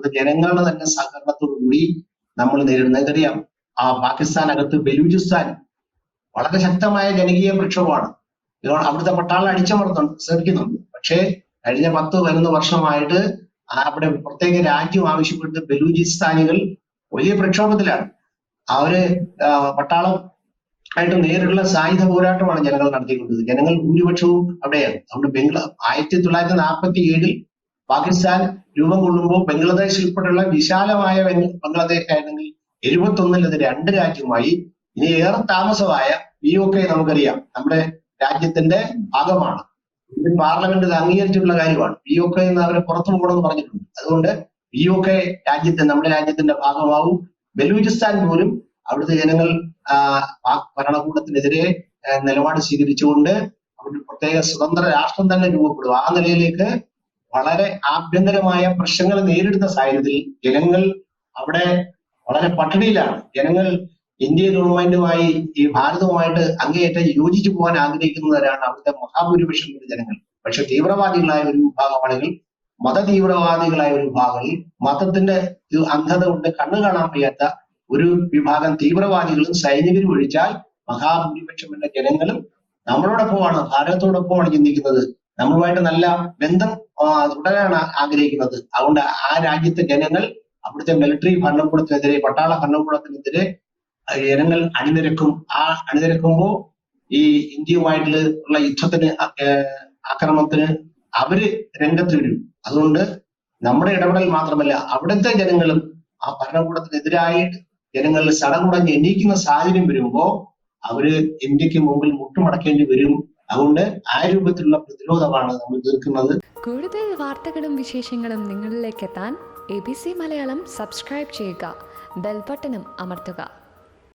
നമ്മുടെ ജനങ്ങളുടെ തന്നെ സഹകരണത്തോടു കൂടി നമ്മൾ നേരിടുന്നതറിയാം. പാകിസ്ഥാനകത്ത് ബലൂചിസ്ഥാൻ വളരെ ശക്തമായ ജനകീയ പ്രക്ഷോഭമാണ്. അവിടുത്തെ പട്ടാളം ശ്രമിക്കുന്നുണ്ട്. പക്ഷേ കഴിഞ്ഞ 10-11 വർഷമായിട്ട് അവിടെ പ്രത്യേക രാജ്യം ആവശ്യപ്പെട്ട് ബലൂചിസ്ഥാനികൾ വലിയ പ്രക്ഷോഭത്തിലാണ്. അവര് പട്ടാളം ആയിട്ട് നേരിട്ടുള്ള സായുധ പോരാട്ടമാണ് ജനങ്ങൾ നടത്തിക്കൊണ്ടത്. ജനങ്ങൾ ഭൂരിപക്ഷവും അവിടെയാണ്. അവിടെ 1947 പാകിസ്ഥാൻ രൂപം കൊള്ളുമ്പോൾ ബംഗ്ലാദേശ് ഉൾപ്പെടെയുള്ള വിശാലമായ ബംഗ്ലാദേശ് ആയിരുന്നെങ്കിൽ 71 അത് 2 രാജ്യമായി. ഇനി ഏറെ താമസമായ POK നമുക്കറിയാം നമ്മുടെ രാജ്യത്തിന്റെ ഭാഗമാണ്. ഇന്ത്യൻ പാർലമെന്റ് അംഗീകരിച്ചിട്ടുള്ള കാര്യമാണ്. POK എന്ന് അവരെ പുറത്തു പോകണമെന്ന് പറഞ്ഞിട്ടുണ്ട്. അതുകൊണ്ട് POK നമ്മുടെ രാജ്യത്തിന്റെ ഭാഗമാവും. ബലൂചിസ്ഥാൻ പോലും അവിടുത്തെ ജനങ്ങൾ പാക് ഭരണകൂടത്തിനെതിരെ നിലപാട് സ്വീകരിച്ചുകൊണ്ട് അവിടെ പ്രത്യേക സ്വതന്ത്ര രാഷ്ട്രം തന്നെ രൂപപ്പെടും. ആ നിലയിലേക്ക് വളരെ ആഭ്യന്തരമായ പ്രശ്നങ്ങൾ നേരിടുന്ന സാഹചര്യത്തിൽ ജനങ്ങൾ അവിടെ വളരെ പട്ടിണിയിലാണ്. ജനങ്ങൾ ഇന്ത്യ ഗവൺമെന്റുമായി ഈ ഭാരതവുമായിട്ട് അങ്ങേയറ്റം യോജിച്ചു പോകാൻ ആഗ്രഹിക്കുന്നവരാണ് അവിടുത്തെ മഹാഭൂരിപക്ഷം ജനങ്ങൾ. പക്ഷെ തീവ്രവാദികളായ ഒരു വിഭാഗം ആളുകൾ, മതതീവ്രവാദികളായ ഒരു വിഭാഗങ്ങൾ, മതത്തിന്റെ അന്ധത കൊണ്ട് കണ്ണു കാണാൻ വയ്യാത്ത ഒരു വിഭാഗം തീവ്രവാദികളും സൈനികരും ഒഴിച്ചാൽ മഹാഭൂരിപക്ഷം എന്ന ജനങ്ങളും നമ്മളോടൊപ്പമാണ്, ഭാരതത്തോടൊപ്പമാണ് ചിന്തിക്കുന്നത്. നമ്മളുമായിട്ട് നല്ല ബന്ധം തുടരാനാണ് ആഗ്രഹിക്കുന്നത്. അതുകൊണ്ട് ആ രാജ്യത്തെ ജനങ്ങൾ അവിടുത്തെ മിലിറ്ററി ഭരണകൂടത്തിനെതിരെ, പട്ടാള ഭരണകൂടത്തിനെതിരെ ജനങ്ങൾ അണിനിരക്കും. ആ അണിനിരക്കുമ്പോൾ ഈ ഇന്ത്യയുമായിട്ടുള്ള യുദ്ധത്തിന്, ആക്രമണത്തിന് അവര് രംഗത്ത് വരും. അതുകൊണ്ട് നമ്മുടെ ഇടപെടൽ മാത്രമല്ല, അവിടുത്തെ ജനങ്ങളും ആ ഭരണകൂടത്തിനെതിരായിട്ട് ജനങ്ങൾ സടകുടഞ്ഞ് എണീക്കുന്ന സാഹചര്യം വരുമ്പോ അവര് ഇന്ത്യക്ക് മുമ്പിൽ മുട്ടുമടക്കേണ്ടി വരും. അതുകൊണ്ട് ആ രൂപത്തിലുള്ള പ്രതിരോധമാണ് നമ്മൾ തീർക്കുന്നത്. കൂടുതൽ വാർത്തകളും വിശേഷങ്ങളും നിങ്ങളിലേക്ക് എത്താൻ ABC മലയാളം സബ്സ്ക്രൈബ് ചെയ്യുക, ബെൽ ബട്ടണും അമർത്തുക.